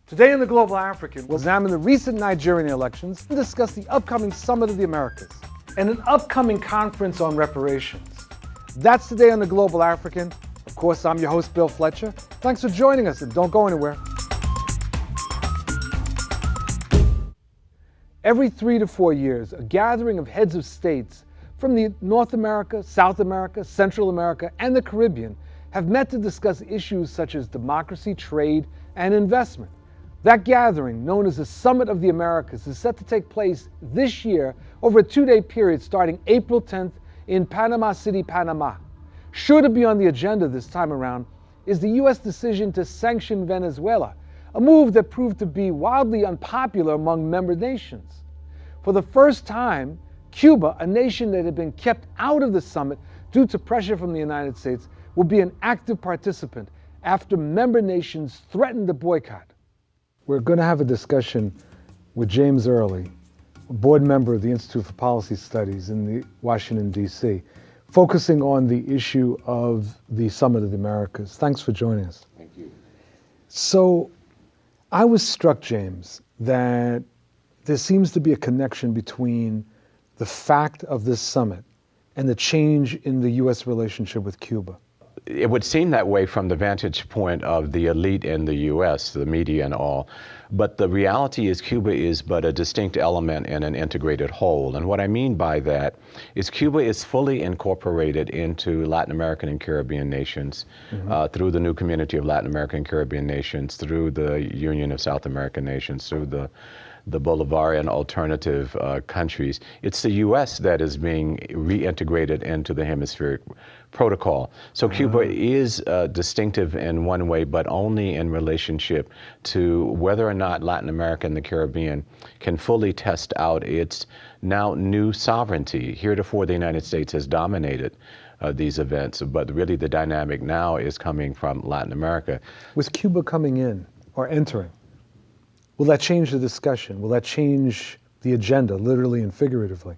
Today in the Global African, we'll examine the recent Nigerian elections and discuss the upcoming Summit of the Americas and an upcoming conference on reparations. That's today on the Global African. Of course, I'm your host, Bill Fletcher. Thanks for joining us, and don't go anywhere. Every 3 to 4 years, a gathering of heads of states from North America, South America, Central America, and the Caribbean have met to discuss issues such as democracy, trade, and investment. That gathering, known as the Summit of the Americas, is set to take place this year over a 2-day period starting April 10th in Panama City, Panama. Sure to be on the agenda this time around is the U.S. decision to sanction Venezuela, a move that proved to be wildly unpopular among member nations. For the first time, Cuba, a nation that had been kept out of the summit due to pressure from the United States, will be an active participant after member nations threatened to boycott. We're going to have a discussion with James Early, a board member of the Institute for Policy Studies in Washington, D.C., focusing on the issue of the Summit of the Americas. Thanks for joining us. Thank you. So I was struck, James, that there seems to be a connection between the fact of this summit and the change in the U.S. relationship with Cuba. It would seem that way from the vantage point of the elite in the U.S., the media and all. But the reality is Cuba is but a distinct element in an integrated whole. And what I mean by that is Cuba is fully incorporated into Latin American and Caribbean nations through the new Community of Latin American and Caribbean Nations, through the Union of South American Nations, through the Bolivarian alternative countries. It's the U.S. that is being reintegrated into the hemispheric protocol. So Cuba is distinctive in one way, but only in relationship to whether or not Latin America and the Caribbean can fully test out its now new sovereignty. Heretofore, the United States has dominated these events, but really the dynamic now is coming from Latin America. With Cuba coming in or entering, will that change the discussion? Will that change the agenda, literally and figuratively?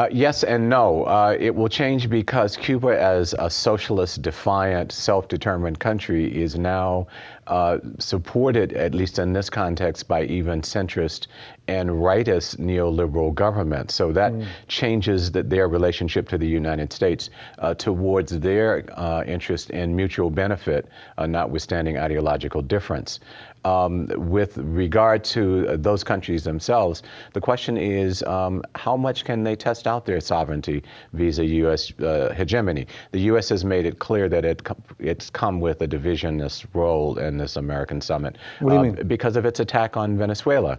Yes and no. It will change because Cuba, as a socialist, defiant, self-determined country, is now supported, at least in this context, by even centrist and rightist neoliberal governments. So that changes their relationship to the United States towards their interest in mutual benefit, notwithstanding ideological difference. With regard to those countries themselves, the question is how much can they test out their sovereignty vis-a U.S. Hegemony? The U.S. has made it clear that it's come with a divisionist role in this American summit. What do you mean? Because of its attack on Venezuela.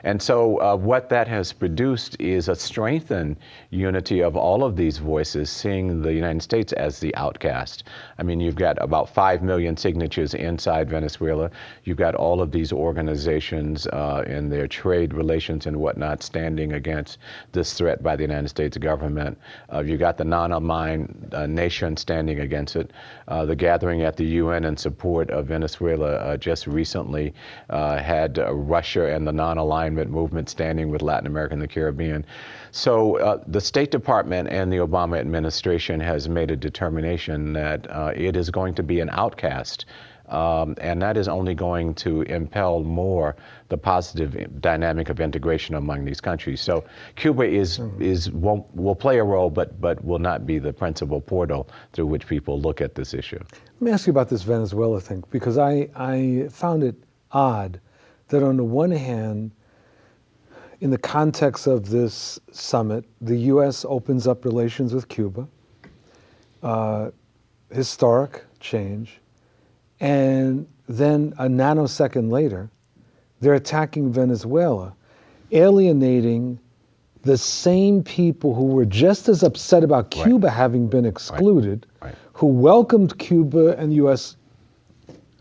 And so what that has produced is a strengthened unity of all of these voices, seeing the United States as the outcast. I mean, you've got about 5 million signatures inside Venezuela. You've got all of these organizations in their trade relations and whatnot standing against this threat by the United States government. You got the non-aligned nation standing against it. The gathering at the UN in support of Venezuela just recently had Russia and the non-alignment movement standing with Latin America and the Caribbean. So the State Department and the Obama administration has made a determination that it is going to be an outcast. And that is only going to impel more the positive dynamic of integration among these countries. So Cuba will play a role, but will not be the principal portal through which people look at this issue. Let me ask you about this Venezuela thing, because I found it odd that on the one hand, in the context of this summit, the U.S. opens up relations with Cuba, historic change. And then a nanosecond later, they're attacking Venezuela, alienating the same people who were just as upset about Cuba having been excluded, who welcomed Cuba and U.S.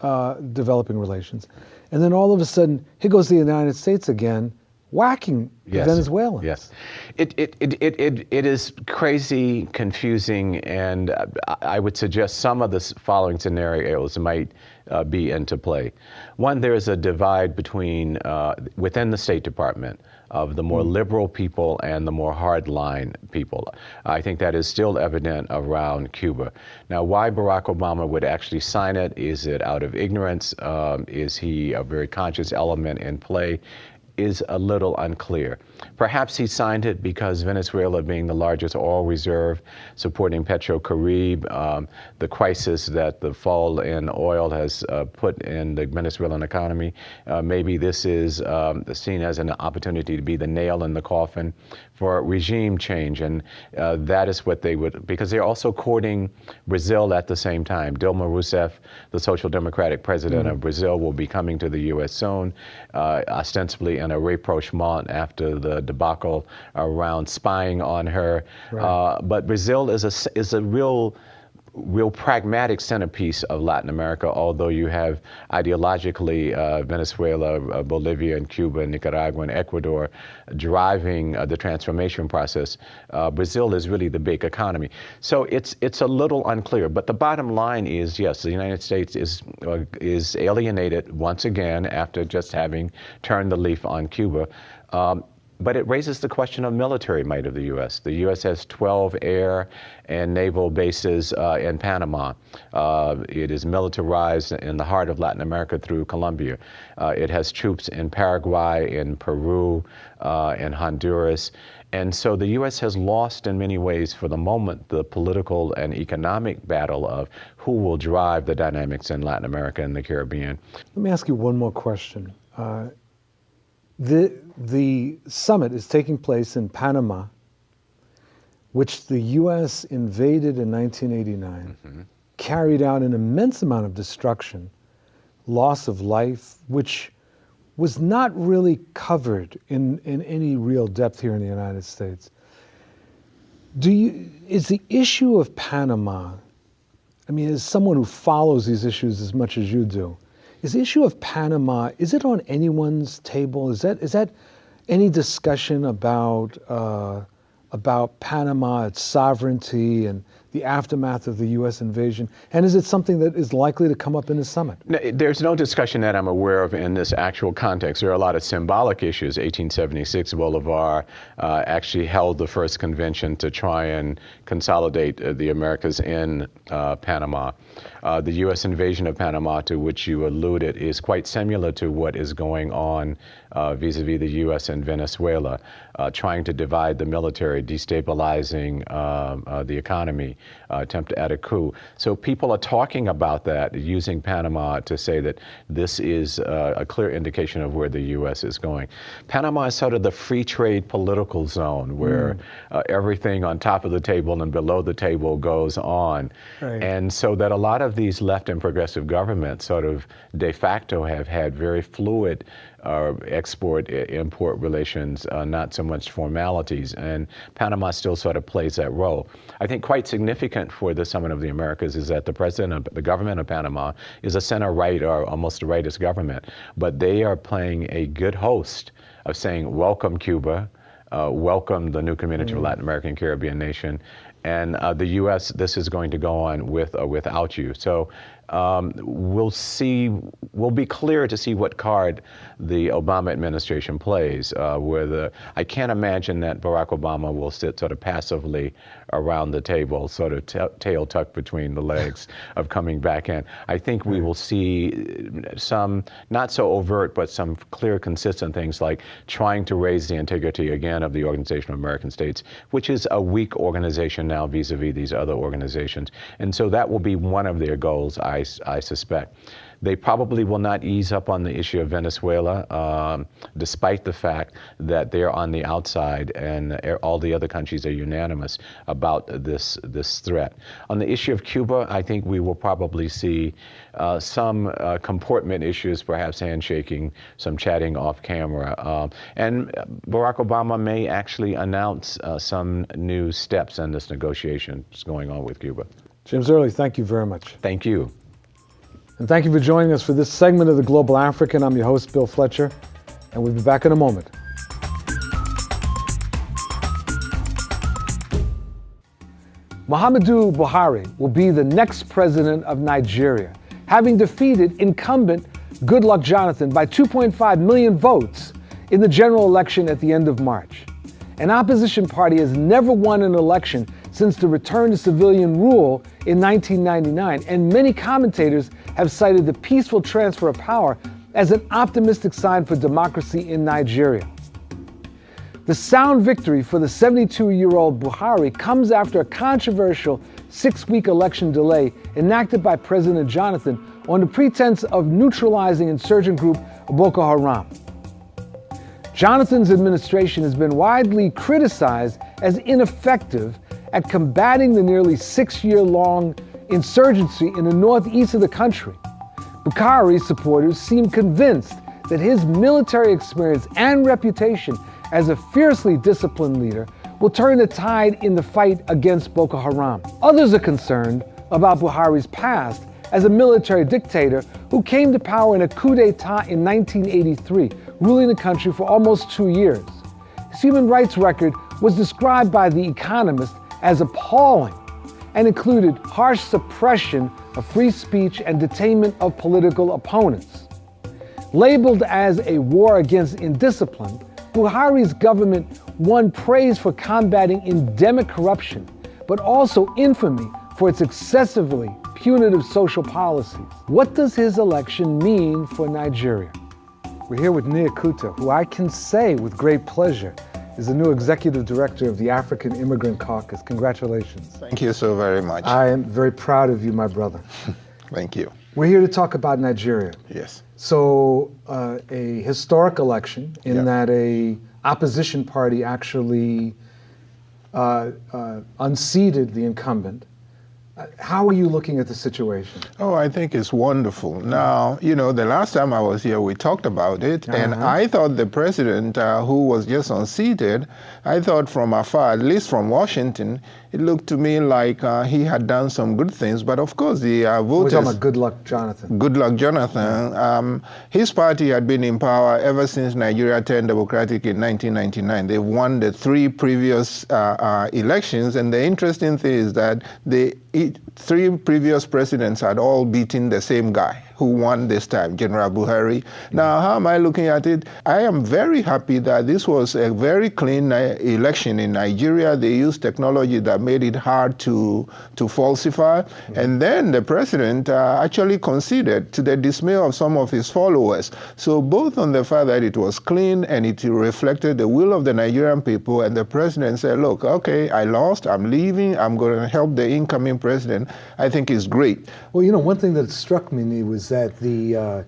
Developing relations. And then all of a sudden, here goes the United States again whacking the Venezuelans. Yes. It is crazy, confusing, and I would suggest some of the following scenarios might be into play. One, there is a divide between, within the State Department, of the more liberal people and the more hardline people. I think that is still evident around Cuba. Now, why Barack Obama would actually sign it? Is it out of ignorance? Is he a very conscious element in play? Is a little unclear. Perhaps he signed it because Venezuela, being the largest oil reserve, supporting PetroCaribe, the crisis that the fall in oil has put in the Venezuelan economy, maybe this is seen as an opportunity to be the nail in the coffin for regime change. And that is what they would, because they're also courting Brazil at the same time. Dilma Rousseff, the Social Democratic president of Brazil, will be coming to the U.S. soon, ostensibly in a rapprochement after the debacle around spying on her. Right. But Brazil is a real pragmatic centerpiece of Latin America, although you have ideologically Venezuela, Bolivia, and Cuba, and Nicaragua, and Ecuador driving the transformation process. Brazil is really the big economy. So it's a little unclear. But the bottom line is, yes, the United States is alienated once again after just having turned the leaf on Cuba. But it raises the question of military might of the U.S. The U.S. has 12 air and naval bases in Panama. It is militarized in the heart of Latin America through Colombia. It has troops in Paraguay, in Peru, in Honduras. And so the U.S. has lost in many ways for the moment the political and economic battle of who will drive the dynamics in Latin America and the Caribbean. Let me ask you one more question. The summit is taking place in Panama, which the U.S. invaded in 1989, carried out an immense amount of destruction, loss of life, which was not really covered in any real depth here in the United States. Is the issue of Panama, I mean, as someone who follows these issues as much as you do, is the issue of Panama, is it on anyone's table? Is that any discussion about Panama, its sovereignty, and the aftermath of the U.S. invasion? And is it something that is likely to come up in the summit? There's no discussion that I'm aware of in this actual context. There are a lot of symbolic issues. 1876, Bolivar actually held the first convention to try and consolidate the Americas in Panama. The U.S. invasion of Panama, to which you alluded, is quite similar to what is going on vis-a-vis the U.S. and Venezuela, trying to divide the military, destabilizing the economy, attempt at a coup. So people are talking about that, using Panama to say that this is a clear indication of where the U.S. is going. Panama is sort of the free trade political zone where everything on top of the table and below the table goes on. Right. And so that a lot of these left and progressive governments sort of de facto have had very fluid export-import relations, not so much formalities, and Panama still sort of plays that role. I think quite significant for the Summit of the Americas is that the president of the government of Panama is a center-right or almost the rightist government, but they are playing a good host of saying, welcome Cuba, welcome the new community of Latin American Caribbean nation, and the U.S., this is going to go on with or without you. So we'll be clear to see what card the Obama administration plays. I can't imagine that Barack Obama will sit sort of passively around the table, sort of tail tucked between the legs of coming back in. I think we will see some, not so overt, but some clear, consistent things like trying to raise the integrity again of the Organization of American States, which is a weak organization now vis-a-vis these other organizations. And so that will be one of their goals, I suspect. They probably will not ease up on the issue of Venezuela, despite the fact that they're on the outside and all the other countries are unanimous about this threat. On the issue of Cuba, I think we will probably see some comportment issues, perhaps handshaking, some chatting off camera. And Barack Obama may actually announce some new steps in this negotiation going on with Cuba. James Early, thank you very much. Thank you. And thank you for joining us for this segment of The Global African. I'm your host, Bill Fletcher, and we'll be back in a moment. Muhammadu Buhari will be the next president of Nigeria, having defeated incumbent Goodluck Jonathan by 2.5 million votes in the general election at the end of March. An opposition party has never won an election since the return to civilian rule in 1999, and many commentators have cited the peaceful transfer of power as an optimistic sign for democracy in Nigeria. The sound victory for the 72-year-old Buhari comes after a controversial 6-week election delay enacted by President Jonathan on the pretense of neutralizing insurgent group Boko Haram. Jonathan's administration has been widely criticized as ineffective at combating the nearly 6-year-long insurgency in the northeast of the country. Buhari's supporters seem convinced that his military experience and reputation as a fiercely disciplined leader will turn the tide in the fight against Boko Haram. Others are concerned about Buhari's past as a military dictator who came to power in a coup d'etat in 1983, ruling the country for almost 2 years. His human rights record was described by The Economist as appalling and included harsh suppression of free speech and detainment of political opponents. Labeled as a war against indiscipline, Buhari's government won praise for combating endemic corruption, but also infamy for its excessively punitive social policies. What does his election mean for Nigeria? We're here with Nia Kuta, who I can say with great pleasure is the new executive director of the African Immigrant Caucus. Congratulations. Thank you so very much. I am very proud of you, my brother. Thank you. We're here to talk about Nigeria. Yes. So a historic election in that a opposition party actually unseated the incumbent. How are you looking at the situation? Oh, I think it's wonderful. Now, you know, the last time I was here, we talked about it, and I thought the president who was just unseated, I thought from afar, at least from Washington, it looked to me like he had done some good things. But of course, the voters... We're talking about Goodluck Jonathan. Goodluck Jonathan. His party had been in power ever since Nigeria turned democratic in 1999. They won the 3 previous elections, and the interesting thing is that the 3 previous presidents had all beaten the same guy who won this time, General Buhari. Now, how am I looking at it? I am very happy that this was a very clean election in Nigeria. They used technology that made it hard to falsify. And then the president actually conceded, to the dismay of some of his followers. So both on the fact that it was clean and it reflected the will of the Nigerian people, and the president said, look, okay, I lost, I'm leaving, I'm going to help the incoming president, I think is great. Well, you know, one thing that struck me was that the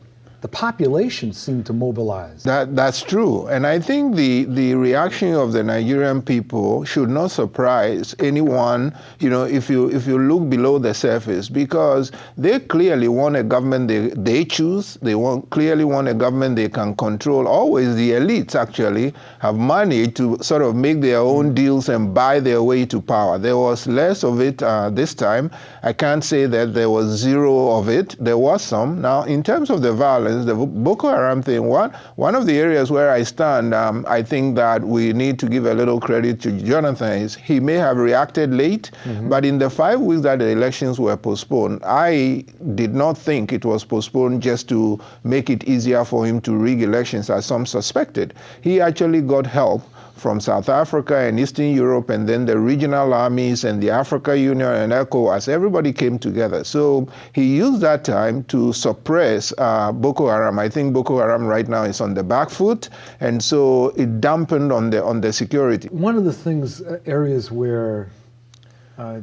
population seemed to mobilize. That's true. And I think the reaction of the Nigerian people should not surprise anyone, you know, if you look below the surface, because they clearly want a government they choose. They clearly want a government they can control. Always the elites actually have money to sort of make their own deals and buy their way to power. There was less of it this time. I can't say that there was zero of it. There was some. Now, in terms of the violence, the Boko Haram thing, one of the areas where I stand, I think that we need to give a little credit to Jonathan is he may have reacted late, but in the 5 weeks that the elections were postponed, I did not think it was postponed just to make it easier for him to rig elections, as some suspected. He actually got help from South Africa and Eastern Europe, and then the regional armies and the Africa Union and ECOWAS, everybody came together. So he used that time to suppress Boko Haram. I think Boko Haram right now is on the back foot, and so it dampened on the security. One of the things, areas where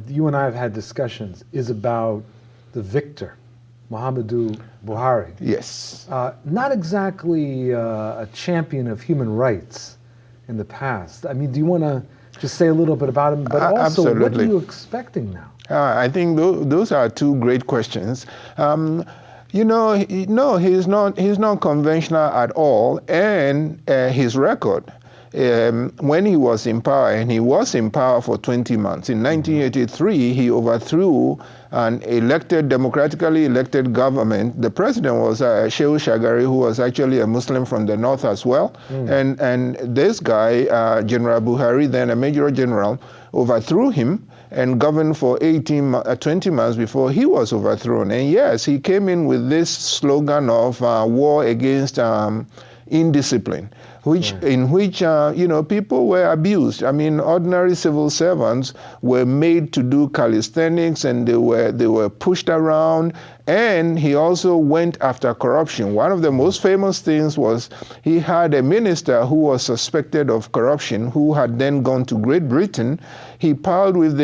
you and I have had discussions is about the victor, Muhammadu Buhari. Yes. Not exactly a champion of human rights in the past. I mean, do you want to just say a little bit about him? But also, absolutely. What are you expecting now? I think those are 2 great questions. You know, no, he's not conventional at all, and his record. When he was in power, and he was in power for 20 months. In 1983, he overthrew an democratically elected government. The president was Shehu Shagari, who was actually a Muslim from the north as well. And this guy, General Buhari, then a major general, overthrew him and governed for 20 months before he was overthrown. And yes, he came in with this slogan of war against indiscipline, in which people were abused. I mean, ordinary civil servants were made to do calisthenics, and they were pushed around. And he also went after corruption. One of the most famous things was he had a minister who was suspected of corruption, who had then gone to Great Britain. He piled with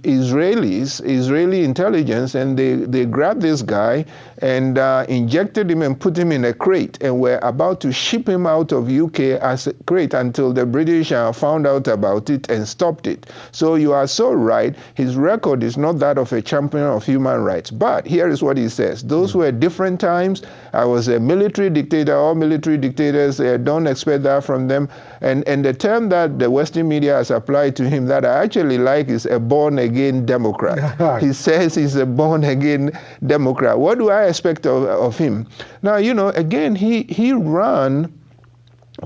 Israeli intelligence, and they grabbed this guy and injected him and put him in a crate, and were about to ship him out of UK as a crate until the British found out about it and stopped it. So you are so right. His record is not that of a champion of human rights. But here is what he says. Those were different times. I was a military dictator. All military dictators, don't expect that from them. And the term that the Western media has applied to him that I actually like is a born-again Democrat. He says he's a born-again Democrat. What do I expect of him? Now, again, he ran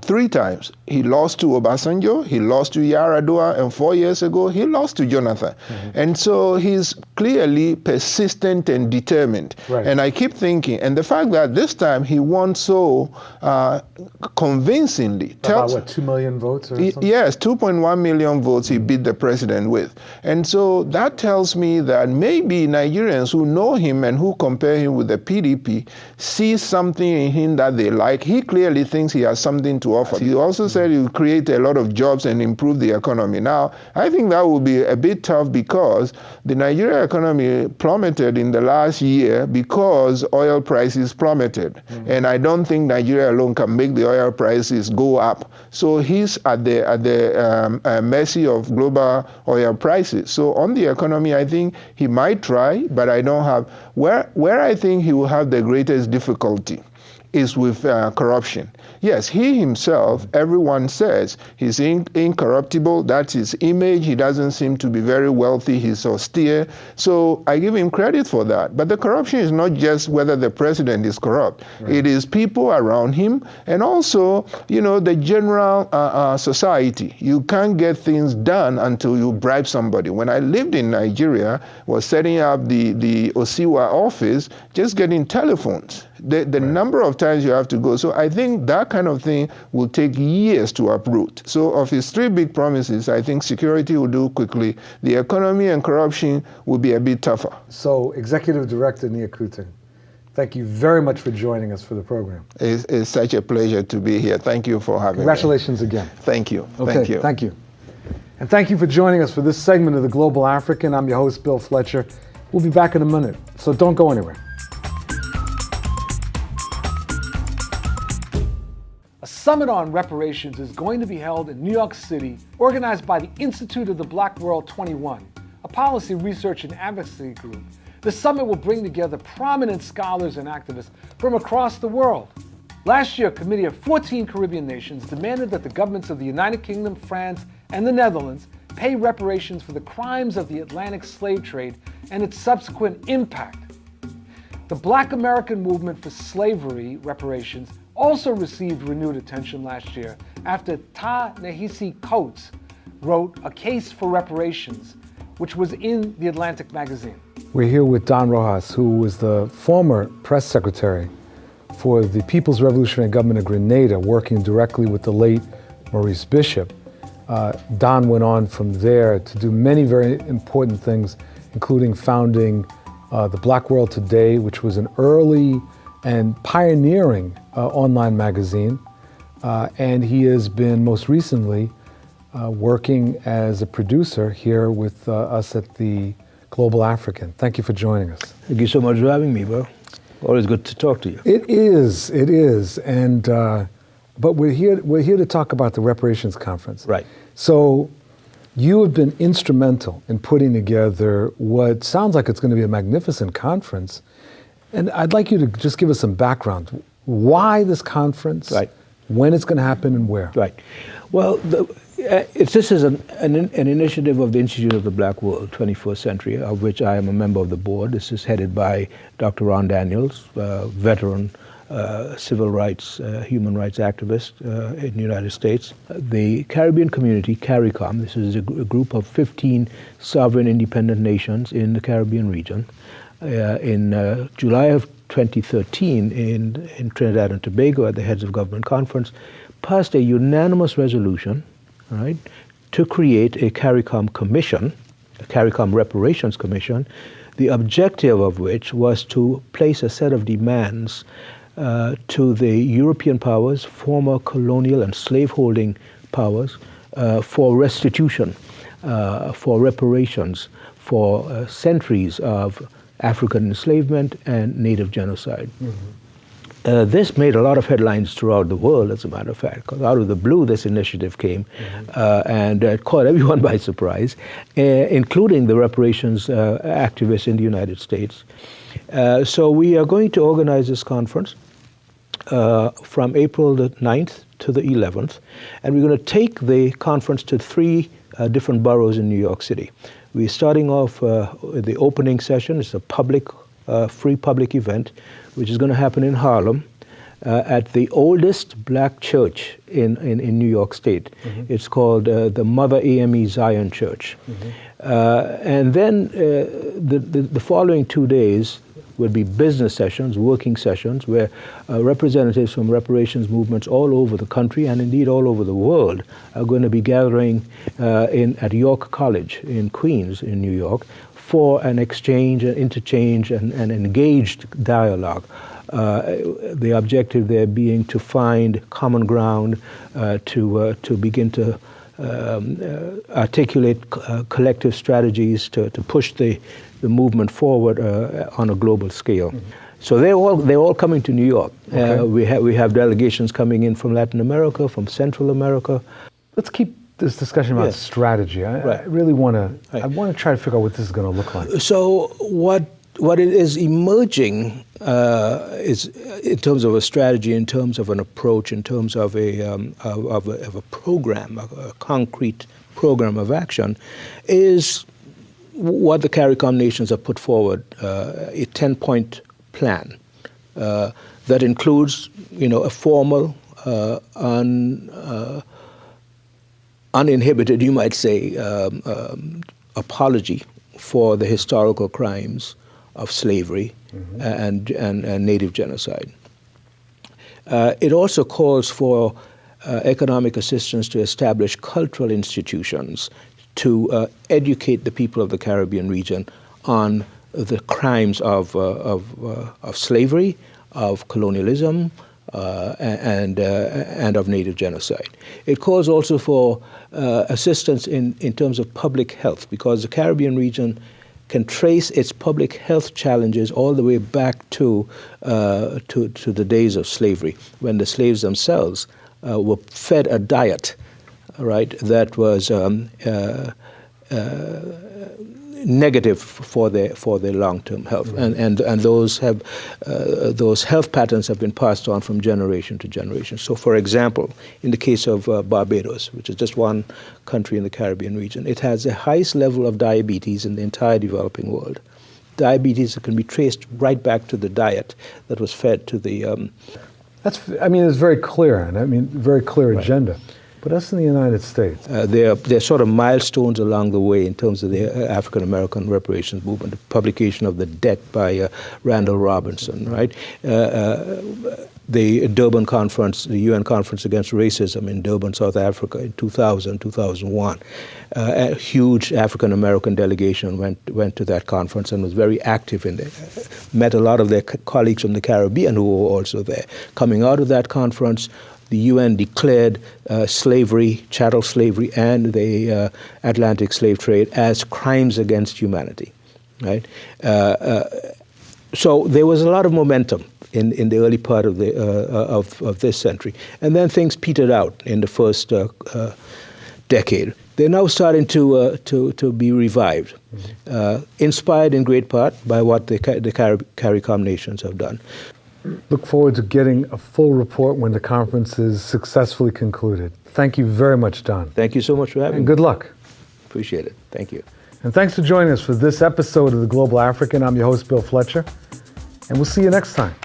3 times. He lost to Obasanjo, he lost to Yar'Adua, and 4 years ago, he lost to Jonathan. And so he's clearly persistent and determined. Right. And I keep thinking, and the fact that this time he won so convincingly. About what, 2 million votes or something? Yes, 2.1 million votes he beat the president with. And so that tells me that maybe Nigerians who know him and who compare him with the PDP see something in him that they like. He clearly thinks he has something to offer. He also said he will create a lot of jobs and improve the economy. Now, I think that will be a bit tough because the Nigerian economy plummeted in the last year because oil prices plummeted. And I don't think Nigeria alone can make the oil prices go up. So he's at the mercy of global oil prices. So on the economy, I think he might try, but I don't have, where I think he will have the greatest difficulty is with corruption. Yes, he himself, everyone says, he's incorruptible. That's his image. He doesn't seem to be very wealthy. He's austere. So I give him credit for that. But the corruption is not just whether the president is corrupt. Right. It is people around him and also, the general society. You can't get things done until you bribe somebody. When I lived in Nigeria, was setting up the Osiwa office, just getting telephones. The right. number of times you have to go. So I think that kind of thing will take years to uproot. So of his 3 big promises, I think security will do quickly. The economy and corruption will be a bit tougher. So Executive Director Nyakutin, thank you very much for joining us for the program. It's such a pleasure to be here. Thank you for having me. Congratulations again. Thank you. Okay, thank you. Thank you. And thank you for joining us for this segment of The Global African. I'm your host, Bill Fletcher. We'll be back in a minute, so don't go anywhere. A summit on reparations is going to be held in New York City, organized by the Institute of the Black World 21, a policy research and advocacy group. The summit will bring together prominent scholars and activists from across the world. Last year, a committee of 14 Caribbean nations demanded that the governments of the United Kingdom, France, and the Netherlands pay reparations for the crimes of the Atlantic slave trade and its subsequent impact. The Black American movement for slavery reparations also received renewed attention last year after Ta-Nehisi Coates wrote A Case for Reparations, which was in the Atlantic magazine. We're here with Don Rojas, who was the former press secretary for the People's Revolutionary Government of Grenada, working directly with the late Maurice Bishop. Don went on from there to do many very important things, including founding the Black World Today, which was an early and pioneering online magazine. And he has been most recently working as a producer here with us at the Global African. Thank you for joining us. Thank you so much for having me, bro. Always good to talk to you. It is. And but we're here to talk about the reparations conference. Right. So you have been instrumental in putting together what sounds like it's going to be a magnificent conference. And I'd like you to just give us some background. Why this conference? Right. When it's going to happen and where? Right. Well, this is an initiative of the Institute of the Black World, 21st Century, of which I am a member of the board. This is headed by Dr. Ron Daniels, veteran civil rights, human rights activist in the United States. The Caribbean community, CARICOM, this is a group of 15 sovereign independent nations in the Caribbean region. In July of 2013, in Trinidad and Tobago, at the Heads of Government Conference, passed a unanimous resolution, right, to create a CARICOM commission, a CARICOM Reparations Commission, the objective of which was to place a set of demands to the European powers, former colonial and slaveholding powers, for restitution, for reparations, for centuries of African enslavement and native genocide. Mm-hmm. This made a lot of headlines throughout the world, as a matter of fact, because out of the blue this initiative came, and it caught everyone by surprise, including the reparations activists in the United States. So we are going to organize this conference from April the 9th to the 11th, and we're going to take the conference to 3 different boroughs in New York City. We're starting off with the opening session. It's a public, free public event, which is going to happen in Harlem at the oldest black church in New York State. Mm-hmm. It's called the Mother AME Zion Church. Mm-hmm. And then the following 2 days would be business sessions, working sessions, where representatives from reparations movements all over the country and indeed all over the world are going to be gathering at York College in Queens in New York for an exchange, an interchange, and an engaged dialogue. The objective there being to find common ground, to begin to articulate collective strategies to push the movement forward on a global scale. Mm-hmm. So they're all coming to New York. Okay. We have delegations coming in from Latin America, from Central America. Let's keep this discussion about strategy. I really want to. Right. I want to try to figure out what this is going to look like. So what it is emerging is in terms of a strategy, in terms of an approach, in terms of a program, a concrete program of action, is what the CARICOM nations have put forward, a 10-point plan that includes, a formal, uninhibited, you might say, apology for the historical crimes of slavery and native genocide. It also calls for economic assistance to establish cultural institutions to educate the people of the Caribbean region on the crimes of slavery, of colonialism, and of native genocide. It calls also for assistance in terms of public health, because the Caribbean region can trace its public health challenges all the way back to the days of slavery, when the slaves themselves were fed a diet, right, that was negative for their long-term health, and those health patterns have been passed on from generation to generation. So, for example, in the case of Barbados, which is just one country in the Caribbean region, it has the highest level of diabetes in the entire developing world. Diabetes that can be traced right back to the diet that was fed to the. It's very clear, and very clear agenda. But us in the United States. There are sort of milestones along the way in terms of the African American reparations movement. The publication of The Debt by Randall Robinson, right? The Durban Conference, the UN Conference Against Racism in Durban, South Africa in 2000, 2001. A huge African American delegation went to that conference and was very active in there. Met a lot of their colleagues from the Caribbean who were also there. Coming out of that conference, the UN declared slavery, chattel slavery, and the Atlantic slave trade as crimes against humanity, right? So there was a lot of momentum in the early part of this century, and then things petered out in the first decade. They're now starting to be revived, inspired in great part by what the CARICOM nations have done. Look forward to getting a full report when the conference is successfully concluded. Thank you very much, Don. Thank you so much for having me. And good luck. Appreciate it. Thank you. And thanks for joining us for this episode of The Global African. I'm your host, Bill Fletcher, and we'll see you next time.